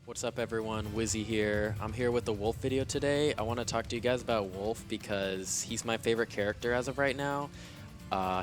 What's up everyone, Wizzy here. I'm here with the Wolf video today. I want to talk to you guys about Wolf because he's my favorite character as of right now.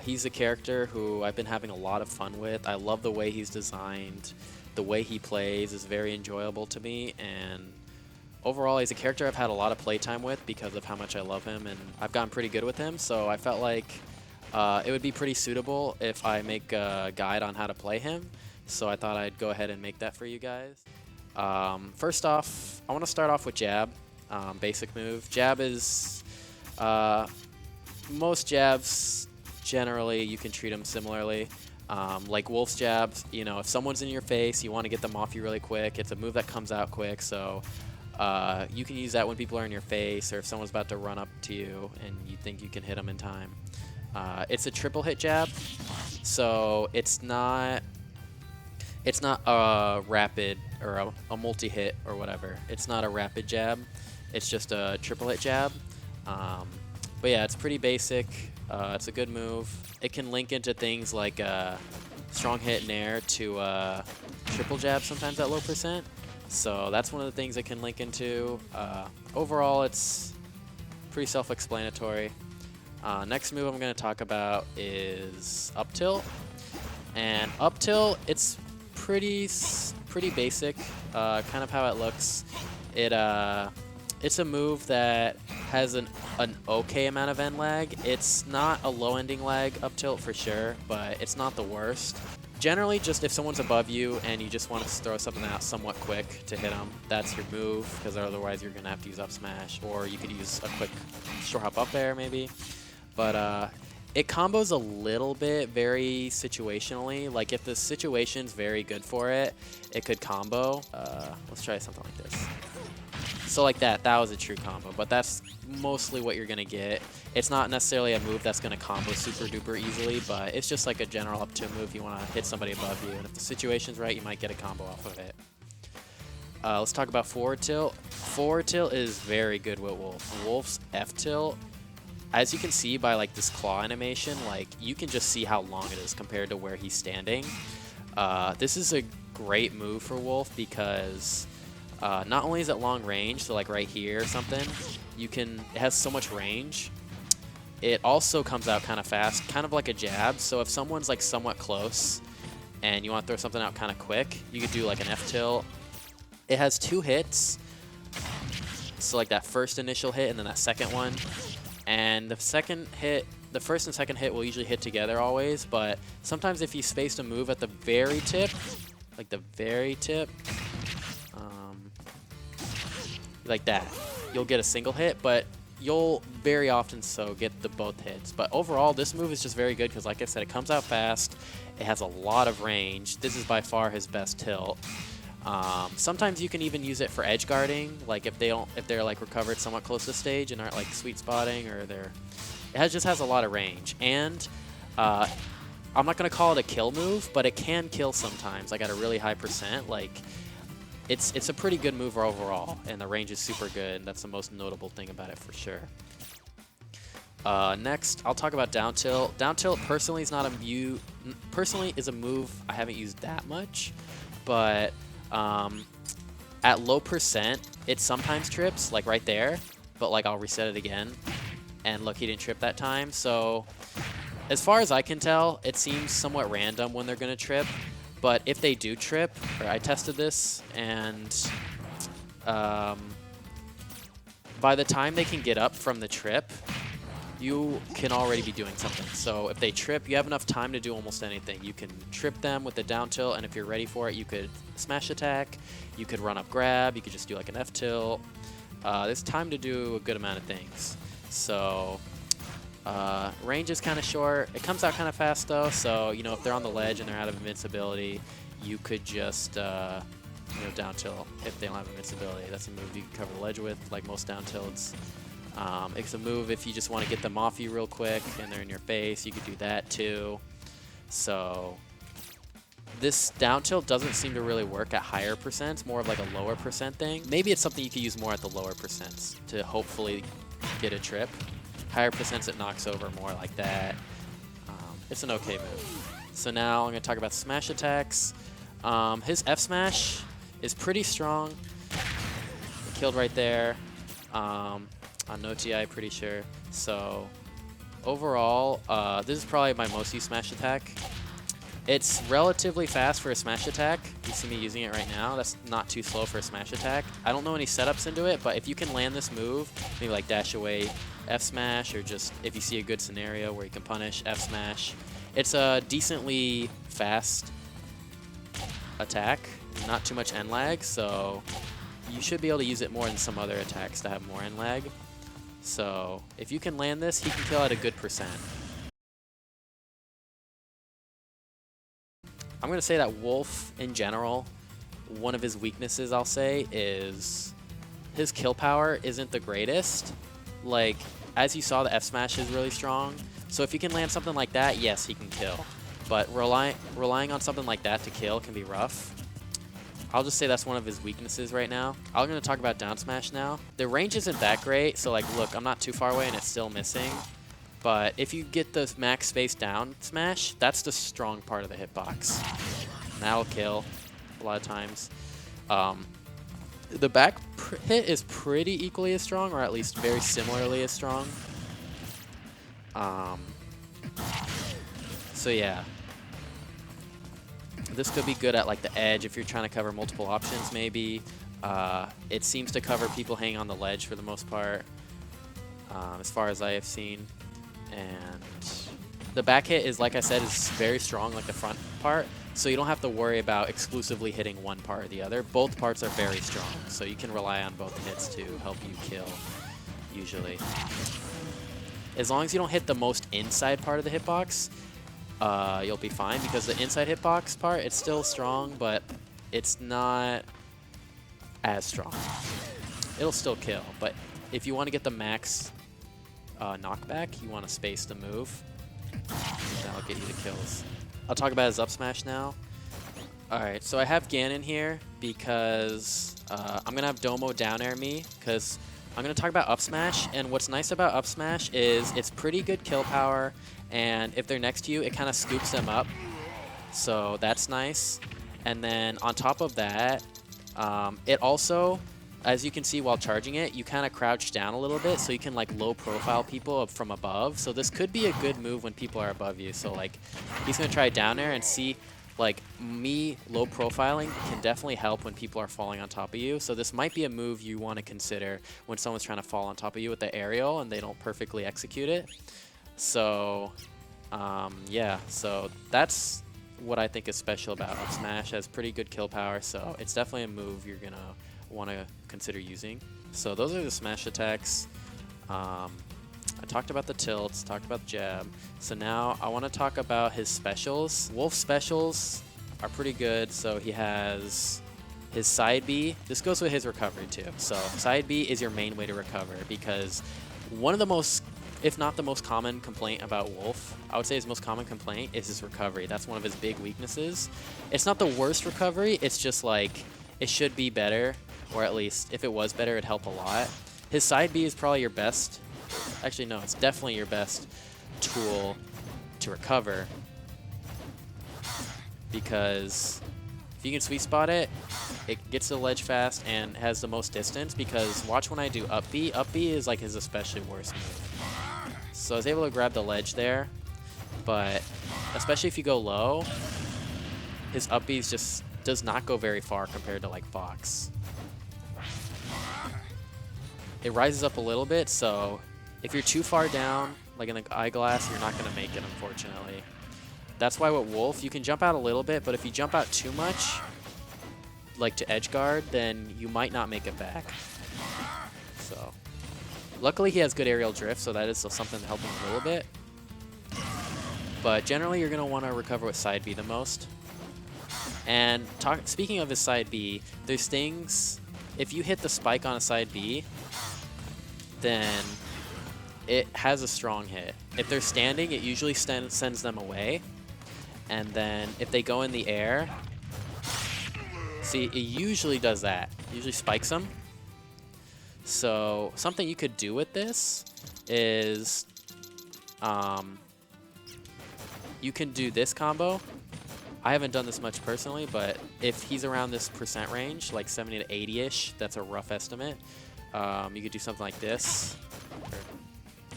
He's a character who I've been having a lot of fun with. I love the way he's designed. The way he plays is very enjoyable to me, and overall he's a character I've had a lot of playtime with because of how much I love him, and I've gotten pretty good with him, so I felt like it would be pretty suitable if I make a guide on how to play him. So I thought I'd go ahead and make that for you guys. First off, I want to start off with Jab, basic move. Jab is, most jabs, generally, you can treat them similarly. Like Wolf's jabs, you know, if someone's in your face, you want to get them off you really quick. It's a move that comes out quick, so you can use that when people are in your face or if someone's about to run up to you and you think you can hit them in time. It's a triple hit jab, so it's not a rapid or a multi-hit or whatever. It's not a rapid jab. It's just a triple hit jab. But yeah, it's pretty basic. It's a good move. It can link into things like strong hit nair to triple jab sometimes at low percent. So that's one of the things it can link into. Overall, it's pretty self-explanatory. Next move I'm going to talk about is up tilt. And up tilt, it's pretty basic, kind of how it looks. It's a move that has an okay amount of end lag. It's not a low ending lag up tilt for sure, but it's not the worst. Generally, just if someone's above you and you just want to throw something out somewhat quick to hit them, that's your move, because otherwise you're going to have to use up smash, or you could use a quick short hop up air maybe. But it combos a little bit very situationally. Like if the situation's very good for it, it could combo. Let's try something like this. So like that was a true combo, but that's mostly what you're gonna get. It's not necessarily a move that's gonna combo super duper easily, but it's just like a general up tilt move. You wanna hit somebody above you, and if the situation's right, you might get a combo off of it. Let's talk about forward tilt. Forward tilt is very good with Wolf. Wolf's F tilt, as you can see by like this claw animation, like you can just see how long it is compared to where he's standing. This is a great move for Wolf because not only is it long range, so like right here or something, it has so much range. It also comes out kind of fast, kind of like a jab. So if someone's like somewhat close and you want to throw something out kind of quick, you could do like an F tilt. It has 2 hits, so like that first initial hit and then that second one. And the first and second hit will usually hit together always, but sometimes if you spaced a move at the very tip, like the very tip, like that, you'll get a single hit, but you'll very often get the both hits. But overall, this move is just very good because, like I said, it comes out fast, it has a lot of range. This is by far his best tilt. Sometimes you can even use it for edge guarding, like if they're like recovered somewhat close to stage and aren't like sweet spotting, or just has a lot of range. And I'm not gonna call it a kill move, but it can kill sometimes, like at a really high percent. Like it's a pretty good move overall, and the range is super good, and that's the most notable thing about it for sure. Next, I'll talk about down tilt. Down tilt personally is a move I haven't used that much, but at low percent, it sometimes trips, like right there, but like I'll reset it again, and look, he didn't trip that time. So as far as I can tell, it seems somewhat random when they're gonna trip, but if they do trip, or I tested this, and by the time they can get up from the trip, you can already be doing something. So if they trip, you have enough time to do almost anything. You can trip them with the down tilt, and if you're ready for it, you could smash attack, you could run up grab, you could just do like an F tilt. There's time to do a good amount of things. So range is kind of short. It comes out kind of fast though, so you know, if they're on the ledge and they're out of invincibility, you could just down tilt if they don't have invincibility. That's a move you can cover the ledge with, like most down tilts. It's a move if you just want to get them off you real quick and they're in your face, you could do that too. So this down tilt doesn't seem to really work at higher percents, more of like a lower percent thing. Maybe it's something you could use more at the lower percents to hopefully get a trip. Higher percents it knocks over more like that. It's an okay move. So now I'm going to talk about smash attacks. His F smash is pretty strong. Killed right there on no TI, pretty sure. So overall, this is probably my most used smash attack. It's relatively fast for a smash attack. You see me using it right now. That's not too slow for a smash attack. I don't know any setups into it, but if you can land this move, maybe like dash away F smash, or just if you see a good scenario where you can punish F smash, it's a decently fast attack. Not too much end lag, so you should be able to use it more than some other attacks that have more end lag. So if you can land this, he can kill at a good %. I'm going to say that Wolf, in general, one of his weaknesses, I'll say, is his kill power isn't the greatest. Like, as you saw, the F smash is really strong. So if you can land something like that, yes, he can kill. But relying on something like that to kill can be rough. I'll just say that's one of his weaknesses right now. I'm going to talk about down smash now. The range isn't that great, so like, look, I'm not too far away and it's still missing. But if you get the max space down smash, that's the strong part of the hitbox. And that'll kill a lot of times. The back hit is pretty equally as strong, or at least very similarly as strong. So yeah. This could be good at like the edge if you're trying to cover multiple options maybe. It seems to cover people hanging on the ledge for the most part, as far as I have seen. And the back hit is, like I said, is very strong, like the front part, so you don't have to worry about exclusively hitting one part or the other. Both parts are very strong, so you can rely on both hits to help you kill, usually. As long as you don't hit the most inside part of the hitbox, you'll be fine, because the inside hitbox part, it's still strong, but it's not as strong. It'll still kill, but if you want to get the max knockback, you want to space the move. That'll get you the kills. I'll talk about his up smash now. Alright, so I have Ganon here because I'm going to have Domo down air me, because I'm going to talk about up smash, and what's nice about up smash is it's pretty good kill power, and if they're next to you, it kind of scoops them up, so that's nice. And then on top of that, it also, as you can see while charging it, you kind of crouch down a little bit, so you can like low profile people from above. So this could be a good move when people are above you. So like, he's going to try down air and see, like, me low profiling can definitely help when people are falling on top of you. So this might be a move you want to consider when someone's trying to fall on top of you with the aerial and they don't perfectly execute it. So yeah, so that's what I think is special about up smash. It has pretty good kill power, so it's definitely a move you're going to want to consider using. So those are the smash attacks. I talked about the tilts, talked about the jab. So now I want to talk about his specials. Wolf's specials are pretty good. So he has his side B. This goes with his recovery too. So side B is your main way to recover, because one of the most, if not the most common complaint about Wolf, I would say his most common complaint is his recovery. That's one of his big weaknesses. It's not the worst recovery, it's just like, it should be better. Or at least, if it was better, it'd help a lot. His side B is probably your best. Actually, no, it's definitely your best tool to recover. Because if you can sweet spot it, it gets to the ledge fast and has the most distance. Because watch when I do up B. Up B is like his especially worst move. So I was able to grab the ledge there. But especially if you go low, his up B just does not go very far compared to like Fox. It rises up a little bit, so if you're too far down, like in the eyeglass, you're not going to make it, unfortunately. That's why with Wolf, you can jump out a little bit, but if you jump out too much, like to edge guard, then you might not make it back. So, luckily he has good aerial drift, so that is something to help him a little bit. But generally, you're going to want to recover with side B the most. And speaking of his side B, there's things, if you hit the spike on a side B, then it has a strong hit. If they're standing, it usually sends them away. And then if they go in the air, see, it usually does that. It usually spikes them. So something you could do with this is you can do this combo I haven't done this much personally, but if he's around this percent range, like 70 to 80-ish, that's a rough estimate. You could do something like this,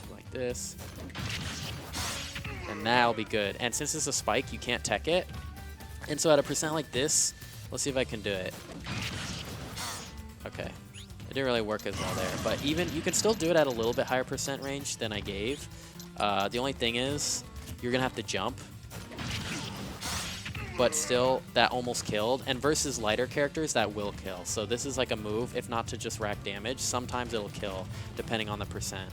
or like this, and that'll be good. And since it's a spike, you can't tech it. And so at a percent like this, let's see if I can do it. Okay, it didn't really work as well there, but even you can still do it at a little bit higher percent range than I gave. The only thing is, you're gonna have to jump. But still, that almost killed. And versus lighter characters, that will kill. So this is like a move, if not to just rack damage. Sometimes it'll kill, depending on the percent.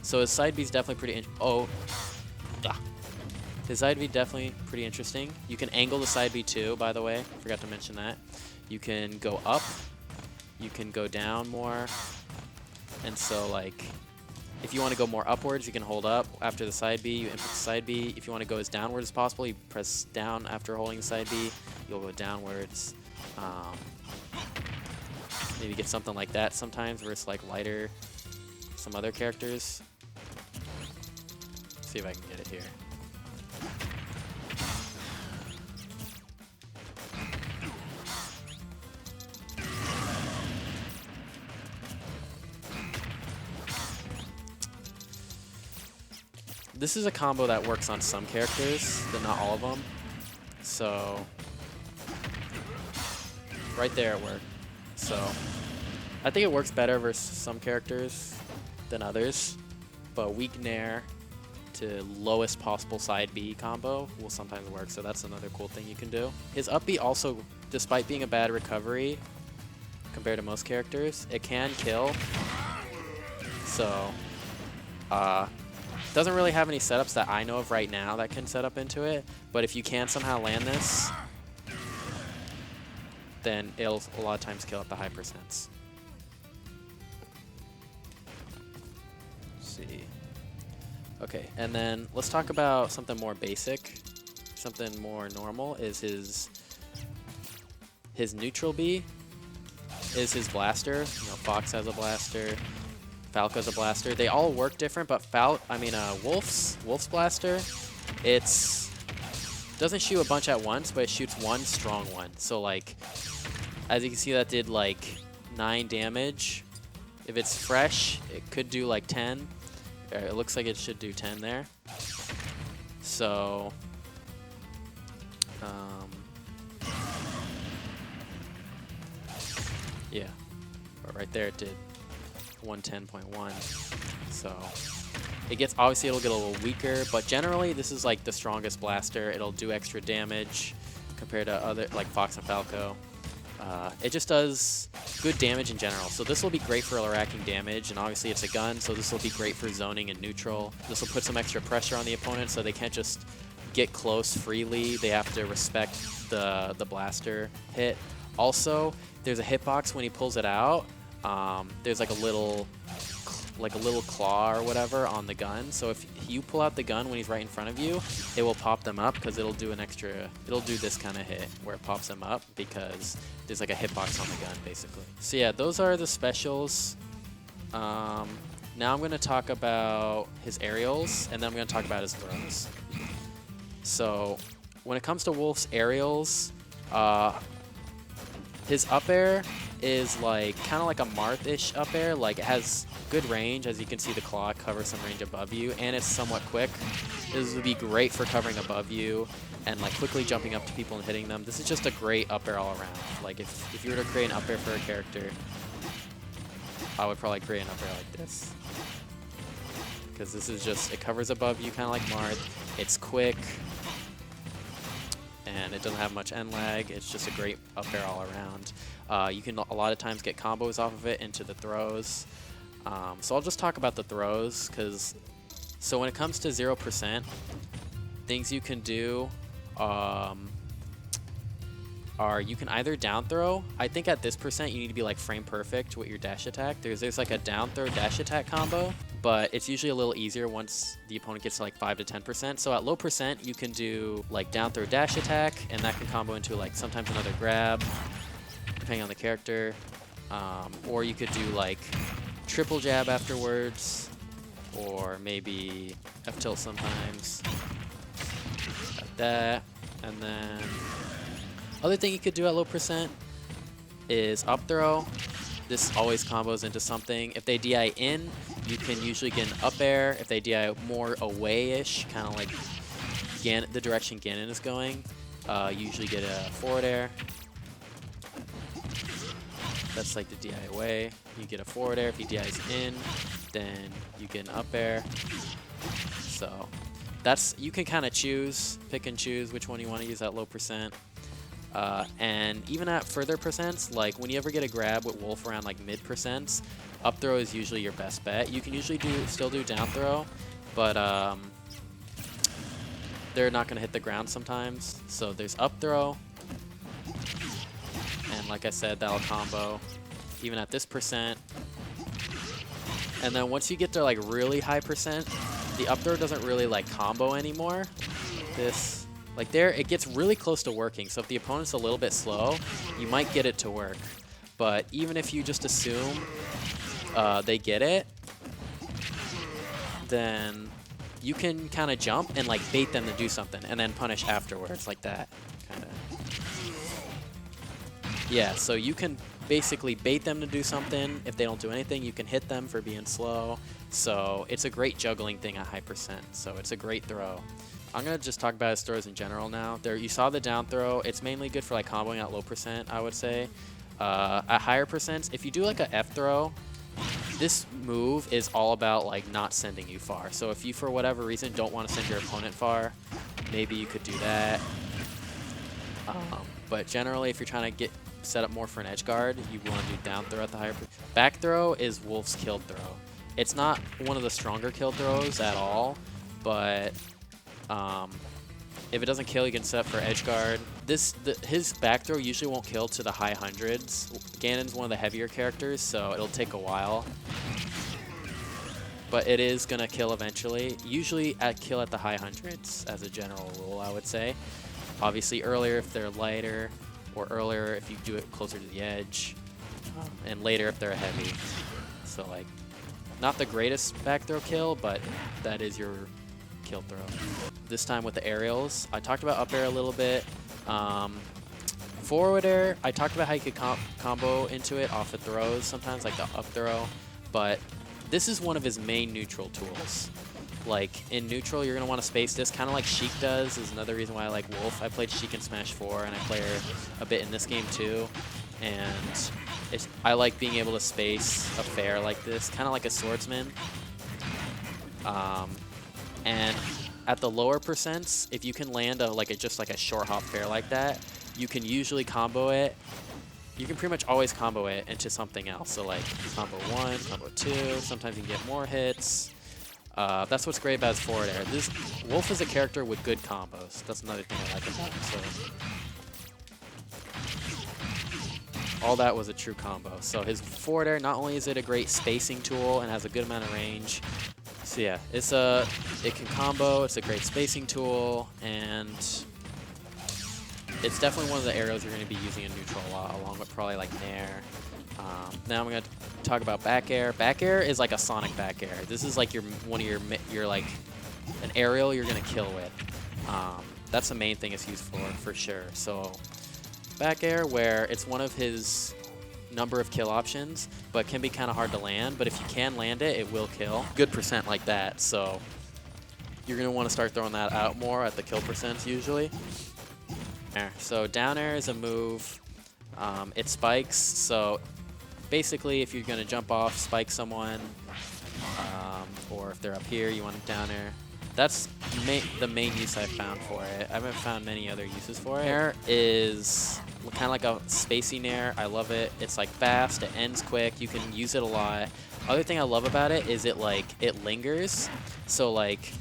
So his side B is definitely pretty. His side B definitely pretty interesting. You can angle the side B too, by the way. Forgot to mention that. You can go up. You can go down more. And so like, if you want to go more upwards, you can hold up after the side B. You input the side B. If you want to go as downward as possible, you press down after holding the side B. You'll go downwards. Maybe get something like that sometimes versus like lighter, some other characters. Let's see if I can get it here. This is a combo that works on some characters, but not all of them. So, right there it worked. So, I think it works better versus some characters than others. But weak nair to lowest possible side B combo will sometimes work. So that's another cool thing you can do. His up B also, despite being a bad recovery compared to most characters, it can kill. So, doesn't really have any setups that I know of right now that can set up into it, but if you can somehow land this, then it'll a lot of times kill at the high percents. Let's see. Okay, and then let's talk about something more basic, something more normal is his neutral B is his blaster. You know, Fox has a blaster. Falco's a blaster. They all work different, but Wolf's blaster, doesn't shoot a bunch at once, but it shoots one strong one. So like, as you can see, that did like 9 damage. If it's fresh, it could do like 10. It looks like it should do 10 there. So, yeah, but right there it did 110.1. So it gets, obviously it'll get a little weaker, but generally this is like the strongest blaster. It'll do extra damage compared to other like Fox and Falco. It just does good damage in general. So this will be great for racking damage, and obviously it's a gun, so this will be great for zoning and neutral. This will put some extra pressure on the opponent, so they can't just get close freely. They have to respect the blaster hit. Also, there's a hitbox when he pulls it out. There's like a little claw or whatever on the gun. So if you pull out the gun when he's right in front of you, it will pop them up because it'll do this kind of hit where it pops them up because there's like a hitbox on the gun basically. So yeah, those are the specials. Now I'm going to talk about his aerials, and then I'm going to talk about his throws. So when it comes to Wolf's aerials, his up air is like kind of like a Marth-ish up air. Like it has good range, as you can see the claw covers some range above you, and it's somewhat quick. This would be great for covering above you and like quickly jumping up to people and hitting them. This is just a great up air all around. Like if you were to create an up air for a character, I would probably create an up air like this. Because this is just, it covers above you kind of like Marth. It's quick. And it doesn't have much end lag. It's just a great up air all around. You can a lot of times get combos off of it into the throws. So I'll just talk about the throws, so when it comes to 0%, things you can do are you can either down throw. I think at this percent you need to be like frame perfect with your dash attack. There's like a down throw dash attack combo, but it's usually a little easier once the opponent gets to like 5 to 10%. So at low percent you can do like down throw dash attack, and that can combo into like sometimes another grab, depending on the character. Or you could do like triple jab afterwards, or maybe F tilt sometimes. like that. And then other thing you could do at low percent is up throw. This always combos into something. If they DI in, you can usually get an up air. If they DI more away-ish, kind of like the direction Ganon is going, usually get a forward air. That's like the DI away. You get a forward air. If he DIs in, then you get an up air. So that's, you can kind of pick and choose which one you want to use at low percent. And even at further percents, like when you ever get a grab with Wolf around like mid percents, up throw is usually your best bet. You can usually still do down throw, but they're not going to hit the ground sometimes. So there's up throw, and like I said, that'll combo even at this percent. And then once you get to like really high percent, the up throw doesn't really like combo anymore. This, like there, it gets really close to working. So if the opponent's a little bit slow, you might get it to work. But even if you just assume they get it, then you can kind of jump and like bait them to do something and then punish afterwards like that, kind of. Yeah, so you can basically bait them to do something. If they don't do anything, you can hit them for being slow. So it's a great juggling thing at high percent. So it's a great throw. I'm going to just talk about his throws in general now. There, you saw the down throw. It's mainly good for like comboing at low percent, I would say. At higher percents, if you do like a F throw, this move is all about like not sending you far. So if you, for whatever reason, don't want to send your opponent far, maybe you could do that. But generally, if you're trying to get set up more for an edge guard, you want to do down throw at the higher. Back throw is Wolf's kill throw. It's not one of the stronger kill throws at all, but if it doesn't kill, you can set up for edge guard. His back throw usually won't kill to the high hundreds. Ganon's one of the heavier characters, so it'll take a while. But it is gonna kill eventually. Usually kill at the high hundreds as a general rule, I would say. Obviously earlier if they're lighter, or earlier if you do it closer to the edge, and later if they're heavy. So like, not the greatest back throw kill, but that is your kill throw. This time with the aerials, I talked about up air a little bit. Forward air, I talked about how you could combo into it off of throws sometimes, like the up throw, but this is one of his main neutral tools. Like in neutral, you're going to want to space this, kind of like Sheik does, is another reason why I like Wolf. I played Sheik in Smash 4, and I play her a bit in this game too. And I like being able to space a fair like this, kind of like a swordsman. And at the lower percents, if you can land just like a short hop fair like that, you can usually combo it. You can pretty much always combo it into something else. So like combo 1, combo 2, sometimes you can get more hits. That's what's great about his forward air. This Wolf is a character with good combos. That's another thing I like about him. So all that was a true combo. So his forward air, not only is it a great spacing tool and has a good amount of range. So yeah, it can combo. It's a great spacing tool, and it's definitely one of the aerials you're going to be using in neutral a lot, along with probably like Nair. Now I'm going to talk about back air. Back air is like a Sonic back air. This is like one of your like an aerial you're going to kill with. That's the main thing it's used for sure. So back air, where it's one of his number of kill options, but can be kind of hard to land. But if you can land it, it will kill. Good percent like that. So you're going to want to start throwing that out more at the kill percents usually. So down air is a move. It spikes, so basically if you're going to jump off, spike someone, or if they're up here, you want to down air. That's the main use I've found for it. I haven't found many other uses for it. Air is kind of like a spacey nair. I love it. It's like fast, it ends quick, you can use it a lot. Other thing I love about it is it lingers. So like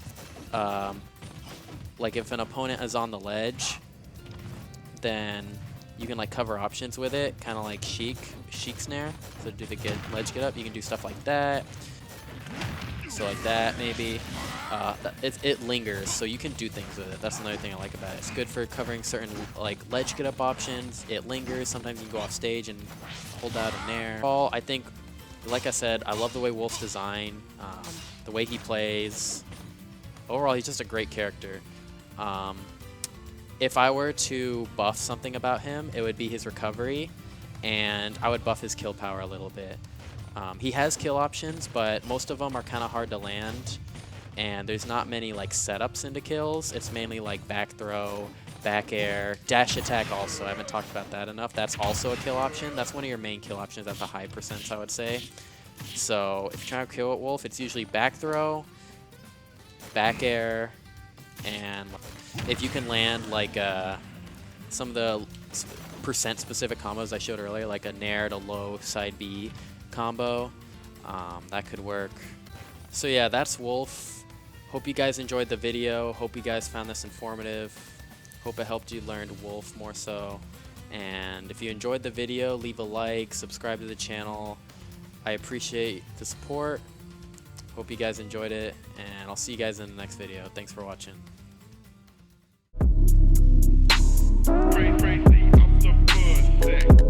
if an opponent is on the ledge, then you can like cover options with it, kind of like Sheik's Nair. So do the ledge get up, you can do stuff like that. So like that maybe. It lingers, so you can do things with it. That's another thing I like about it. It's good for covering certain like ledge get up options. It lingers. Sometimes you can go off stage and hold out a Nair. Overall, I think, like I said, I love the way Wolf's design, the way he plays. Overall, he's just a great character. if I were to buff something about him, it would be his recovery, and I would buff his kill power a little bit. He has kill options, but most of them are kind of hard to land, and there's not many like setups into kills. It's mainly like back throw, back air, dash attack also. I haven't talked about that enough. That's also a kill option. That's one of your main kill options at the high percents, I would say. So if you're trying to kill with Wolf, it's usually back throw, back air, and if you can land like some of the percent specific combos I showed earlier, like a nair to low side B combo, that could work. So yeah, that's Wolf. Hope you guys enjoyed the video. Hope you guys found this informative. Hope it helped you learn Wolf more so. And if you enjoyed the video, leave a like, subscribe to the channel. I appreciate the support. Hope you guys enjoyed it, and I'll see you guys in the next video. Thanks for watching. Crazy, I'm the